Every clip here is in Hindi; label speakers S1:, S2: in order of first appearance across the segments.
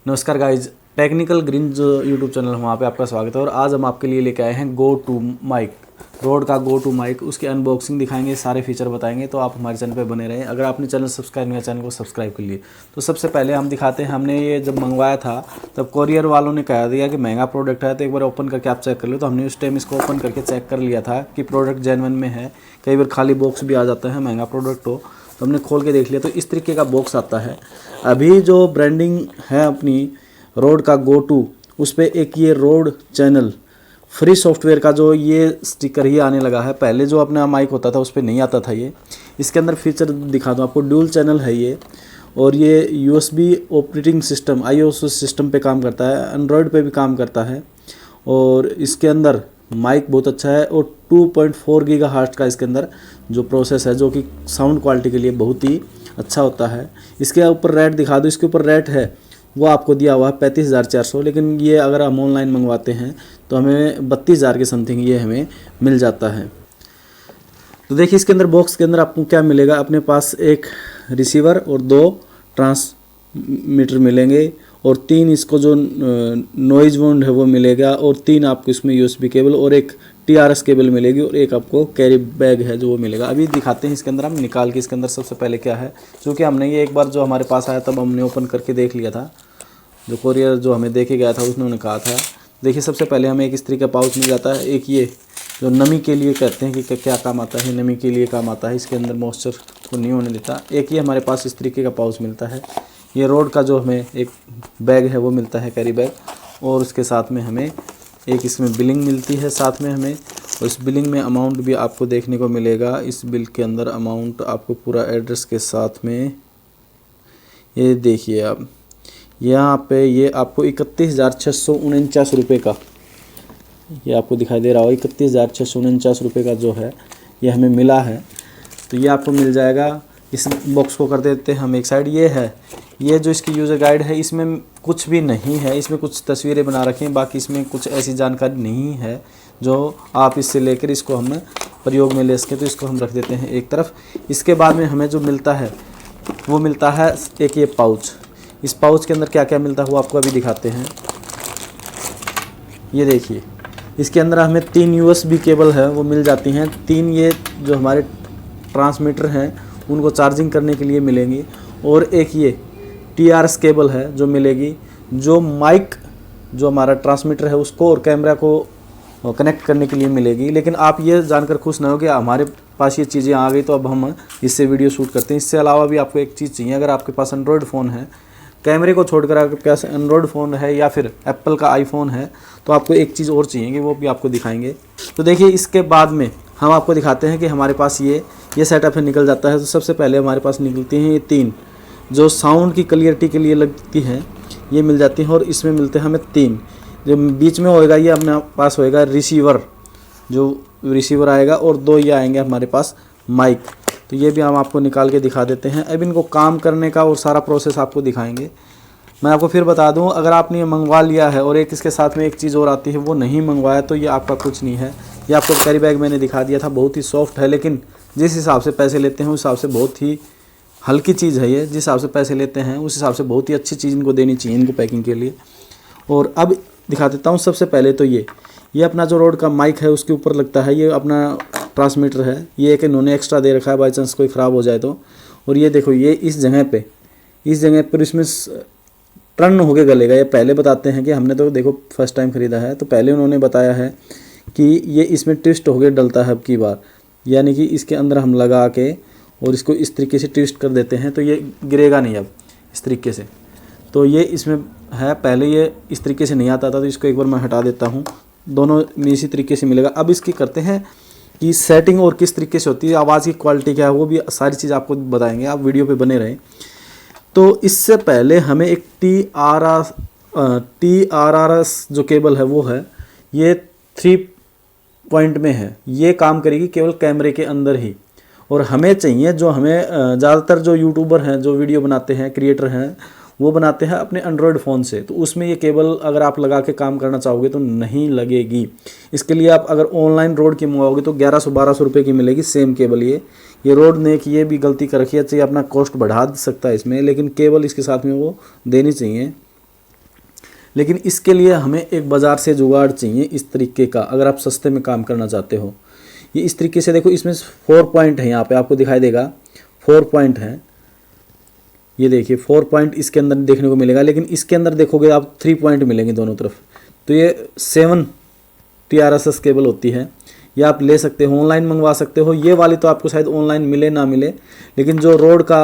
S1: नमस्कार गाइज, टेक्निकल ग्रीन जो यूट्यूब चैनल है वहाँ पे आपका स्वागत है। और आज हम आपके लिए लेके आए हैं गो टू माइक, रोड का गो टू माइक। उसकी अनबॉक्सिंग दिखाएंगे, सारे फीचर बताएंगे, तो आप हमारे चैनल पे बने रहें। अगर आपने चैनल सब्सक्राइब नहीं किया, चैनल को सब्सक्राइब कर लिए। तो सबसे पहले हम दिखाते हैं, हमने ये जब मंगवाया था तब कोरियर वालों ने कह दिया कि महंगा प्रोडक्ट है, तो एक बार ओपन करके आप चेक कर लो। तो हमने उस टाइम इसको ओपन करके चेक कर लिया था कि प्रोडक्ट जेन्युइन में है। कई बार खाली बॉक्स भी आ जाता है महंगा प्रोडक्ट हो, तो हमने खोल के देख लिया। तो इस तरीके का बॉक्स आता है। अभी जो ब्रांडिंग है अपनी रोड का गो टू, उस पर एक ये रोड चैनल फ्री सॉफ्टवेयर का जो ये स्टिकर ही आने लगा है। पहले जो अपना माइक होता था उस पर नहीं आता था ये। इसके अंदर फीचर दिखा दूँ आपको, ड्यूल चैनल है ये, और ये USB operating system iOS system पे काम करता है, एंड्रॉयड पे भी काम करता है। और इसके अंदर माइक बहुत अच्छा है, और 2.4 गीगाहर्ट्ज का इसके अंदर जो प्रोसेस है, जो कि साउंड क्वालिटी के लिए बहुत ही अच्छा होता है। इसके ऊपर रेट दिखा दो, इसके ऊपर रेट है वो आपको दिया हुआ है 35,400, लेकिन ये अगर हम ऑनलाइन मंगवाते हैं तो हमें 32,000 के समथिंग ये हमें मिल जाता है। तो देखिए इसके अंदर बॉक्स के अंदर आपको क्या मिलेगा। अपने पास एक रिसीवर और 2 ट्रांसमीटर मिलेंगे, और 3 इसको जो नॉइज वाउंड है वो मिलेगा, और 3 आपको इसमें यूएसबी केबल और एक TRS केबल मिलेगी, और एक आपको कैरी बैग है जो वो मिलेगा। अभी दिखाते हैं इसके अंदर हम निकाल के। इसके अंदर सबसे पहले क्या है, क्योंकि हमने ये एक बार जो हमारे पास आया तब हमने ओपन करके देख लिया था। जो कोरियर जो हमें दे के गया था उसने कहा था। देखिए सबसे पहले हमें एक इस्त्री का पाउच मिल जाता है। एक ये जो नमी के लिए कहते हैं कि क्या काम आता है, नमी के लिए काम आता है। इसके अंदर मॉइस्चर को नहीं होने देता। एक ये हमारे पास इस तरीके का पाउच मिलता है। ये रोड का जो हमें एक बैग है वो मिलता है, कैरी बैग। और उसके साथ में हमें एक इसमें बिलिंग मिलती है साथ में हमें, और इस बिलिंग में अमाउंट भी आपको देखने को मिलेगा। इस बिल के अंदर अमाउंट आपको पूरा एड्रेस के साथ में, ये देखिए आप यहाँ पे, ये आपको 31,649 रुपये का ये आपको दिखाई दे रहा हो। 31,649 रुपये का जो है ये हमें मिला है। तो ये आपको मिल जाएगा। इस बॉक्स को कर देते हैं हम एक साइड। ये है, ये जो इसकी यूज़र गाइड है, इसमें कुछ भी नहीं है। इसमें कुछ तस्वीरें बना रखी हैं, बाकी इसमें कुछ ऐसी जानकारी नहीं है जो आप इससे लेकर इसको हम प्रयोग में ले सकें। तो इसको हम रख देते हैं एक तरफ। इसके बाद में हमें जो मिलता है वो मिलता है एक ये पाउच। इस पाउच के अंदर क्या क्या मिलता है वो आपको अभी दिखाते हैं। ये देखिए इसके अंदर हमें 3 USB केबल है वो मिल जाती हैं। 3 ये जो हमारे ट्रांसमीटर हैं उनको चार्जिंग करने के लिए मिलेंगी, और एक ये TRS केबल है जो मिलेगी, जो माइक जो हमारा ट्रांसमीटर है उसको और कैमरा को कनेक्ट करने के लिए मिलेगी। लेकिन आप ये जानकर खुश ना हो कि हमारे पास ये चीज़ें आ गई तो अब हम इससे वीडियो शूट करते हैं। इससे अलावा भी आपको एक चीज़ चाहिए। अगर आपके पास एंड्रॉयड फ़ोन है, कैमरे को छोड़कर आपके पास एंड्रॉयड फ़ोन है या फिर एप्पल का आईफोन है, तो आपको एक चीज़ और चाहिए कि वो भी आपको दिखाएंगे। तो देखिए इसके बाद में हम आपको दिखाते हैं कि हमारे पास ये सेटअप है निकल जाता है। तो सबसे पहले हमारे पास निकलती हैं ये 3 जो साउंड की क्लियरिटी के लिए लगती हैं, ये मिल जाती हैं। और इसमें मिलते हैं हमें 3 जो बीच में होएगा, ये अपने पास होएगा रिसीवर, जो रिसीवर आएगा, और 2 ये आएंगे हमारे पास माइक। तो ये भी हम आपको निकाल के दिखा देते हैं। अब इनको काम करने का और सारा प्रोसेस आपको दिखाएंगे। मैं आपको फिर बता दूं, अगर आपने ये मंगवा लिया है और एक इसके साथ में एक चीज़ और आती है वो नहीं मंगवाया, तो ये आपका कुछ नहीं है। ये आपको कैरी बैग मैंने दिखा दिया था, बहुत ही सॉफ्ट है, लेकिन जिस हिसाब से पैसे लेते हैं उस हिसाब से बहुत ही हल्की चीज़ है ये। जिस हिसाब से पैसे लेते हैं उस हिसाब से बहुत ही अच्छी चीज़ इनको देनी चाहिए, इनको पैकिंग के लिए। और अब दिखा देता हूँ। सबसे पहले तो ये अपना जो रोड का माइक है उसके ऊपर लगता है, ये अपना ट्रांसमीटर है। ये एक इन्होंने एक्स्ट्रा दे रखा है बाई चांस कोई ख़राब हो जाए तो। और ये देखो ये इस जगह पर इसमें टर्न होके गलेगा। ये पहले बताते हैं कि हमने तो देखो फर्स्ट टाइम ख़रीदा है, तो पहले उन्होंने बताया है कि ये इसमें ट्विस्ट होके डलता है अब की बार, यानी कि इसके अंदर हम लगा के और इसको इस तरीके से ट्विस्ट कर देते हैं तो ये गिरेगा नहीं अब इस तरीके से। तो ये इसमें है, पहले ये इस तरीके से नहीं आता था, तो इसको एक बार मैं हटा देता हूँ। दोनों में इसी तरीके से मिलेगा। अब इसकी करते हैं कि सेटिंग और किस तरीके से होती है, आवाज़ की क्वालिटी क्या है, वो भी सारी चीज़ आपको बताएंगे। आप वीडियो पे बने रहें। तो इससे पहले हमें एक TRS जो केबल है वो है, ये 3 पॉइंट में है। ये काम करेगी केवल कैमरे के अंदर ही। और हमें चाहिए जो हमें ज़्यादातर जो यूट्यूबर हैं, जो वीडियो बनाते हैं, क्रिएटर हैं, वो बनाते हैं अपने एंड्रॉयड फ़ोन से। तो उसमें ये केबल अगर आप लगा के काम करना चाहोगे तो नहीं लगेगी। इसके लिए आप अगर ऑनलाइन रोड की मंगाओगे तो 1100-1200 रुपये की मिलेगी सेम केबल। ये रोड ने कि ये भी गलती कर रखी है, चाहिए अपना कॉस्ट बढ़ा सकता है इसमें, लेकिन केबल इसके साथ में वो देनी चाहिए। लेकिन इसके लिए हमें एक बाज़ार से जुगाड़ चाहिए इस तरीके का, अगर आप सस्ते में काम करना चाहते हो। ये इस तरीके से देखो, इसमें 4 पॉइंट है, यहाँ पे आपको दिखाई देगा 4 पॉइंट है, ये देखिए 4 पॉइंट इसके अंदर देखने को मिलेगा, लेकिन इसके अंदर देखोगे आप 3 पॉइंट मिलेंगे दोनों तरफ। तो ये 7 TRSS केबल होती है, ये आप ले सकते हो, ऑनलाइन मंगवा सकते हो। ये वाली तो आपको शायद ऑनलाइन मिले ना मिले, लेकिन जो रोड का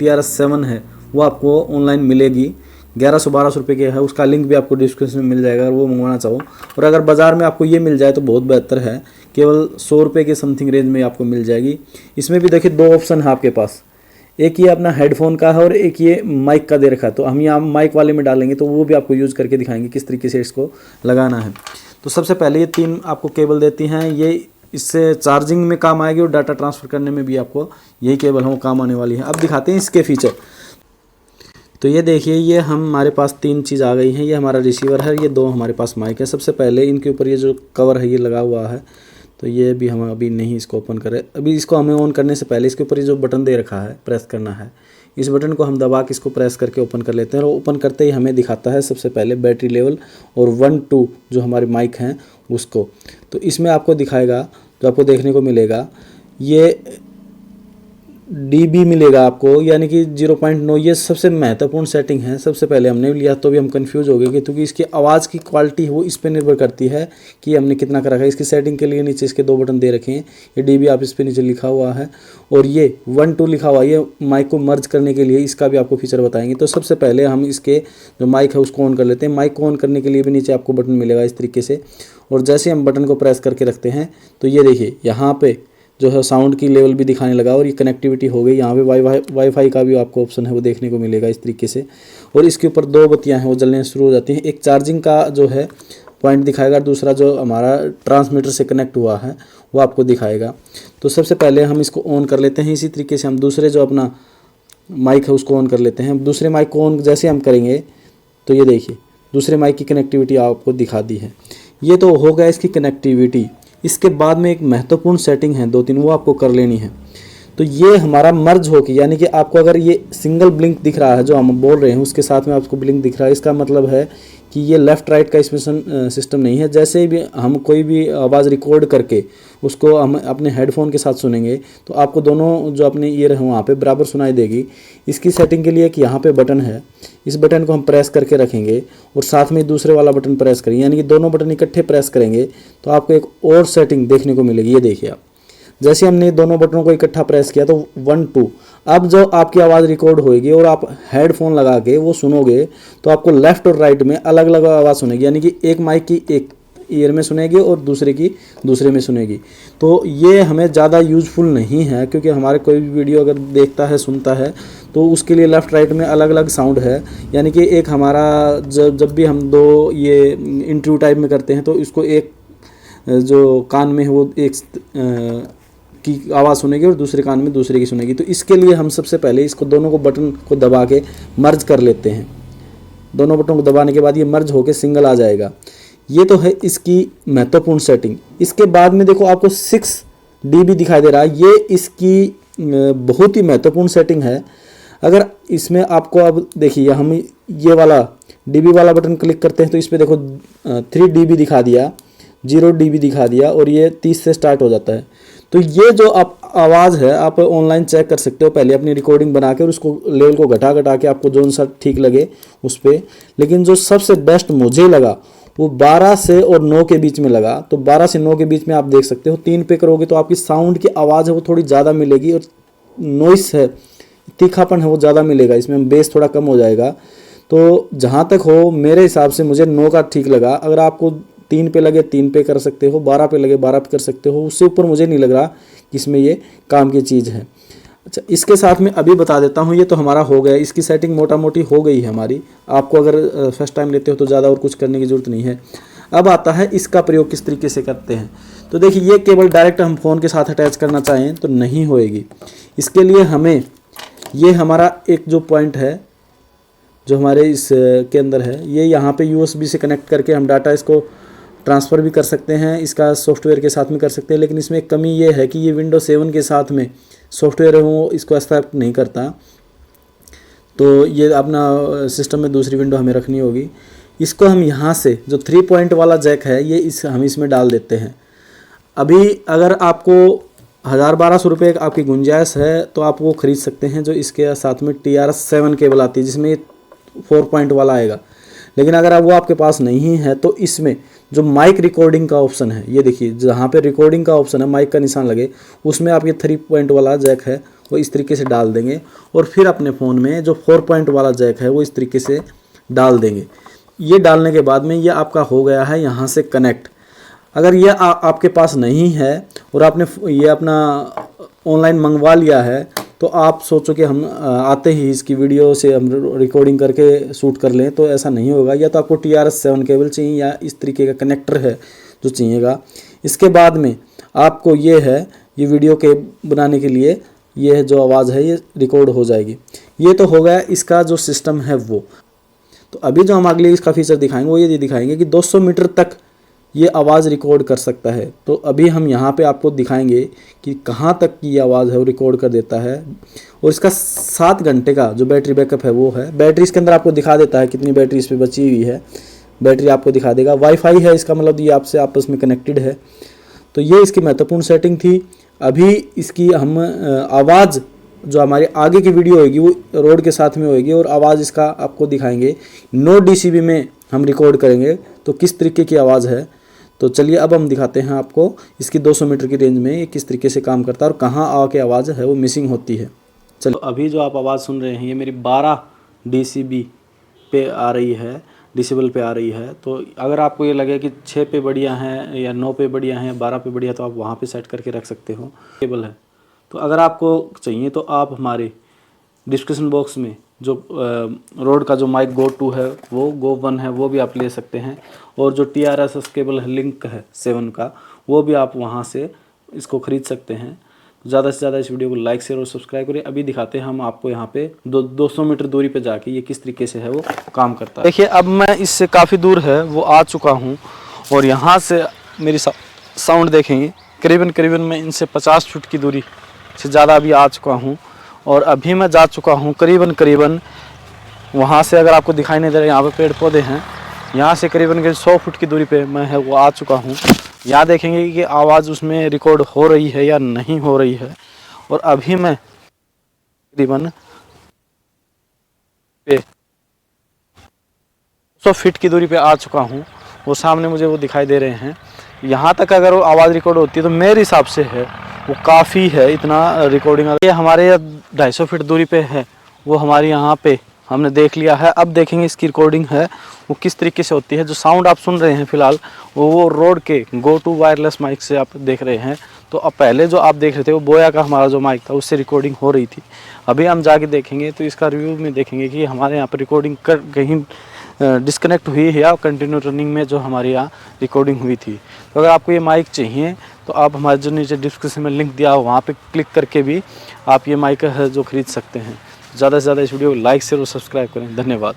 S1: TRS7 है वो आपको ऑनलाइन मिलेगी। 1100-1200 रुपये की है, उसका लिंक भी आपको डिस्क्रिप्शन में मिल जाएगा अगर वो मंगवाना चाहो। और अगर बाज़ार में आपको ये मिल जाए तो बहुत बेहतर है, केवल 100 रुपये के समथिंग रेंज में आपको मिल जाएगी। इसमें भी देखिए 2 ऑप्शन है आपके पास, एक ये अपना हेडफोन का है और एक ये माइक का दे रखा है। तो हम यहाँ माइक वाले में डालेंगे तो वो भी आपको यूज़ करके दिखाएंगे किस तरीके से इसको लगाना है। तो सबसे पहले ये 3 आपको केबल देती हैं, ये इससे चार्जिंग में काम आएगी और डाटा ट्रांसफ़र करने में भी आपको यही केबल है वो काम आने वाली है। अब दिखाते हैं इसके फीचर। तो ये देखिए, ये हमारे पास 3 चीज़ आ गई हैं। ये हमारा रिसीवर है, ये 2 हमारे पास माइक है। सबसे पहले इनके ऊपर ये जो कवर है ये लगा हुआ है, तो ये भी हम अभी नहीं इसको ओपन करें। अभी इसको हमें ऑन करने से पहले इसके ऊपर ये जो बटन दे रखा है प्रेस करना है, इस बटन को हम दबा के इसको प्रेस करके ओपन कर लेते हैं। और ओपन करते ही हमें दिखाता है सबसे पहले बैटरी लेवल और 1-2 जो हमारे माइक हैं उसको। तो इसमें आपको दिखाएगा, जो आपको देखने को मिलेगा, ये dB मिलेगा आपको, यानी कि 0.9। ये सबसे महत्वपूर्ण सेटिंग है। सबसे पहले हमने लिया तो भी हम कंफ्यूज हो गए, क्योंकि इसकी आवाज़ की क्वालिटी वो इस पर निर्भर करती है कि हमने कितना कर रखा है। इसकी सेटिंग के लिए नीचे इसके 2 बटन दे रखे हैं, ये dB आप इस पर नीचे लिखा हुआ है, और ये 1-2 लिखा हुआ है, ये माइक को मर्ज करने के लिए, इसका भी आपको फीचर बताएंगे। तो सबसे पहले हम इसके जो माइक है उसको ऑन कर लेते हैं। माइक को ऑन करने के लिए भी नीचे आपको बटन मिलेगा इस तरीके से, और जैसे हम बटन को प्रेस करके रखते हैं तो ये देखिए यहाँ पे जो है साउंड की लेवल भी दिखाने लगा और ये कनेक्टिविटी हो गई। यहाँ पे वाईफाई का भी आपको ऑप्शन है वो देखने को मिलेगा इस तरीके से। और इसके ऊपर 2 बत्तियाँ हैं वो जलने शुरू हो जाती हैं। एक चार्जिंग का जो है पॉइंट दिखाएगा, दूसरा जो हमारा ट्रांसमीटर से कनेक्ट हुआ है वो आपको दिखाएगा। तो सबसे पहले हम इसको ऑन कर लेते हैं। इसी तरीके से हम दूसरे जो अपना माइक है उसको ऑन कर लेते हैं। दूसरे माइक को ऑन जैसे हम करेंगे तो ये देखिए दूसरे माइक की कनेक्टिविटी आपको दिखा दी है। ये तो हो गया इसकी कनेक्टिविटी। इसके बाद में एक महत्वपूर्ण सेटिंग है 2-3, वो आपको कर लेनी है। तो ये हमारा मर्ज हो के, यानी कि आपको अगर ये सिंगल ब्लिंक दिख रहा है जो हम बोल रहे हैं उसके साथ में आपको ब्लिंक दिख रहा है, इसका मतलब है कि ये लेफ़्ट राइट का इसमें सिस्टम नहीं है। जैसे भी हम कोई भी आवाज़ रिकॉर्ड करके उसको हम अपने हेडफोन के साथ सुनेंगे तो आपको दोनों जो अपने ईयर हैं वहाँ पे बराबर सुनाई देगी। इसकी सेटिंग के लिए कि यहाँ पे बटन है, इस बटन को हम प्रेस करके रखेंगे और साथ में दूसरे वाला बटन प्रेस करेंगे, यानी कि दोनों बटन इकट्ठे प्रेस करेंगे तो आपको एक और सेटिंग देखने को मिलेगी। ये देखिए आप, जैसे हमने दोनों बटनों को इकट्ठा प्रेस किया तो 1-2, अब जो आपकी आवाज़ रिकॉर्ड होएगी और आप हेडफोन लगा के वो सुनोगे तो आपको लेफ़्ट और राइट में अलग अलग आवाज़ सुनेगी, यानी कि एक माइक की एक ईयर में सुनेगी और दूसरे की दूसरे में सुनेगी। तो ये हमें ज़्यादा यूज़फुल नहीं है, क्योंकि हमारे कोई भी वीडियो अगर देखता है सुनता है तो उसके लिए लेफ़्ट राइट में अलग अलग साउंड है। यानी कि एक हमारा जब भी हम 2 ये इंटरव्यू टाइप में करते हैं तो इसको एक जो कान में है वो एक की आवाज़ सुनेगी और दूसरे कान में दूसरे की सुनेगी। तो इसके लिए हम सबसे पहले इसको दोनों को बटन को दबा के मर्ज कर लेते हैं। दोनों बटनों को दबाने के बाद ये मर्ज होकर सिंगल आ जाएगा। ये तो है इसकी महत्वपूर्ण सेटिंग। इसके बाद में देखो आपको 6 dB दिखाई दे रहा है, ये इसकी बहुत ही महत्वपूर्ण सेटिंग है। अगर इसमें आपको अब देखिए हम ये वाला dB वाला बटन क्लिक करते हैं तो इस पर देखो 3 dB दिखा दिया, 0 dB दिखा दिया और ये 30 से स्टार्ट हो जाता है। तो ये जो आप आवाज़ है आप ऑनलाइन चेक कर सकते हो, पहले अपनी रिकॉर्डिंग बना के और उसको लेवल को घटा के आपको जो सा ठीक लगे उस पर। लेकिन जो सबसे बेस्ट मुझे लगा वो 12 से और 9 के बीच में लगा। तो 12 से 9 के बीच में आप देख सकते हो 3 पे करोगे तो आपकी साउंड की आवाज़ है वो थोड़ी ज़्यादा मिलेगी और नॉइस है, तीखापन है वो ज़्यादा मिलेगा, इसमें बेस थोड़ा कम हो जाएगा। तो जहाँ तक हो मेरे हिसाब से मुझे 9 का ठीक लगा। अगर आपको 3 पे लगे 3 पे कर सकते हो, 12 पे लगे 12 पे कर सकते हो, उससे ऊपर मुझे नहीं लग रहा कि इसमें ये काम की चीज़ है। अच्छा, इसके साथ में अभी बता देता हूँ, ये तो हमारा हो गया, इसकी सेटिंग मोटा मोटी हो गई है हमारी। आपको अगर फर्स्ट टाइम लेते हो तो ज़्यादा और कुछ करने की ज़रूरत नहीं है। अब आता है इसका प्रयोग किस तरीके से करते हैं। तो देखिए ये केबल डायरेक्ट हम फ़ोन के साथ अटैच करना चाहें तो नहीं होएगी। इसके लिए हमें ये हमारा एक जो पॉइंट है जो हमारे इस के अंदर है, ये यहाँ पे USB से कनेक्ट करके हम डाटा इसको ट्रांसफ़र भी कर सकते हैं, इसका सॉफ्टवेयर के साथ में कर सकते हैं। लेकिन इसमें एक कमी ये है कि ये Windows 7 के साथ में सॉफ्टवेयर है वो इसको एक्सेप्ट नहीं करता। तो ये अपना सिस्टम में दूसरी विंडो हमें रखनी होगी। इसको हम यहाँ से जो 3 पॉइंट वाला जैक है ये हम इसमें डाल देते हैं। अभी अगर आपको 1000-1200 रुपये आपकी गुंजाइश है तो आप वो ख़रीद सकते हैं जो इसके साथ में TRS-7 केबल आती है जिसमें 4 पॉइंट वाला आएगा। लेकिन अगर आप वो आपके पास नहीं है तो इसमें जो माइक रिकॉर्डिंग का ऑप्शन है, ये देखिए जहाँ पे रिकॉर्डिंग का ऑप्शन है, माइक का निशान लगे, उसमें आप ये 3 पॉइंट वाला जैक है वो इस तरीके से डाल देंगे और फिर अपने फ़ोन में जो 4 पॉइंट वाला जैक है वो इस तरीके से डाल देंगे। ये डालने के बाद में ये आपका हो गया है यहाँ से कनेक्ट। अगर ये आपके पास नहीं है और आपने ये अपना ऑनलाइन मंगवा लिया है तो आप सोचो कि हम आते ही इसकी वीडियो से हम रिकॉर्डिंग करके शूट कर लें, तो ऐसा नहीं होगा। या तो आपको TRS-7 केबल चाहिए या इस तरीके का कनेक्टर है जो चाहिएगा। इसके बाद में आपको ये है, ये वीडियो के बनाने के लिए ये जो आवाज़ है ये रिकॉर्ड हो जाएगी। ये तो हो गया इसका जो सिस्टम है वो। तो अभी जो हम अगले इसका फीचर दिखाएंगे वो ये दिखाएंगे कि 200 मीटर तक ये आवाज़ रिकॉर्ड कर सकता है। तो अभी हम यहाँ पे आपको दिखाएंगे कि कहाँ तक की ये आवाज़ है वो रिकॉर्ड कर देता है। और इसका 7 घंटे का जो बैटरी बैकअप है वो है। बैटरी इसके अंदर आपको दिखा देता है कितनी बैटरी इस पर बची हुई है, बैटरी आपको दिखा देगा। वाईफाई है, इसका मतलब ये आपसे आपस में कनेक्टेड है। तो ये इसकी महत्वपूर्ण सेटिंग थी। अभी इसकी हम आवाज़ जो हमारी आगे की वीडियो होगी वो रोड के साथ में होगी और आवाज़ इसका आपको दिखाएंगे। 9 dB में हम रिकॉर्ड करेंगे तो किस तरीके की आवाज़ है। तो चलिए अब हम दिखाते हैं आपको इसकी 200 मीटर की रेंज में ये किस तरीके से काम करता है और कहाँ आके आवाज़ है वो मिसिंग होती है। चलो अभी जो आप आवाज़ सुन रहे हैं ये मेरी 12 dB पे आ रही है, डिसिबल पे आ रही है। तो अगर आपको ये लगे कि 6 पे बढ़िया है या 9 पे बढ़िया है या 12 पे बढ़िया, तो आप वहाँ पे सेट करके रख सकते हो। केबल है तो अगर आपको चाहिए तो आप हमारे डिस्क्रिप्शन बॉक्स में जो रोड का जो माइक गो 2 है वो गो 1 है वो भी आप ले सकते हैं। और जो TRS केबल है लिंक है 7 का वो भी आप वहाँ से इसको ख़रीद सकते हैं। ज़्यादा से ज़्यादा इस वीडियो को लाइक शेयर और सब्सक्राइब करें। अभी दिखाते हैं हम आपको यहाँ पे 200 मीटर दूरी पे जाके ये किस तरीके से है वो काम करता है। देखिए अब मैं इससे काफ़ी दूर है वो आ चुका हूँ और यहाँ से मेरी साउंड देखेंगे करीबन मैं इनसे 50 फुट की दूरी से ज़्यादा अभी आ चुका हूँ। और अभी मैं जा चुका हूँ करीबन वहाँ से, अगर आपको दिखाई नहीं दे रहा, यहाँ पे पेड़ पौधे हैं, यहाँ से करीबन 100 फुट की दूरी पे मैं है वो आ चुका हूँ। यहाँ देखेंगे कि आवाज़ उसमें रिकॉर्ड हो रही है या नहीं हो रही है। और अभी मैं करीबन 100 फीट की दूरी पे आ चुका हूँ। वो सामने मुझे वो दिखाई दे रहे हैं। यहाँ तक अगर वो आवाज़ रिकॉर्ड होती है तो मेरे हिसाब से है वो काफ़ी है, इतना रिकॉर्डिंग। ये हमारे 250 फीट दूरी पे है वो हमारे यहाँ पे हमने देख लिया है। अब देखेंगे इसकी रिकॉर्डिंग है वो किस तरीके से होती है। जो साउंड आप सुन रहे हैं फ़िलहाल वो रोड के गो 2 वायरलेस माइक से आप देख रहे हैं। तो अब पहले जो आप देख रहे थे वो बोया का हमारा जो माइक था उससे रिकॉर्डिंग हो रही थी। अभी हम जाके देखेंगे तो इसका रिव्यू में देखेंगे कि हमारे यहाँ पर रिकॉर्डिंग कर कहीं डिस्कनेक्ट हुई है या कंटिन्यू रनिंग में जो हमारे यहाँ रिकॉर्डिंग हुई थी। तो अगर आपको ये माइक चाहिए तो आप हमारे जो नीचे डिस्क्रिप्शन में लिंक दिया हो वहाँ पे क्लिक करके भी आप ये माइक है जो ख़रीद सकते हैं। ज़्यादा से ज़्यादा इस वीडियो को लाइक शेयर और सब्सक्राइब करें। धन्यवाद।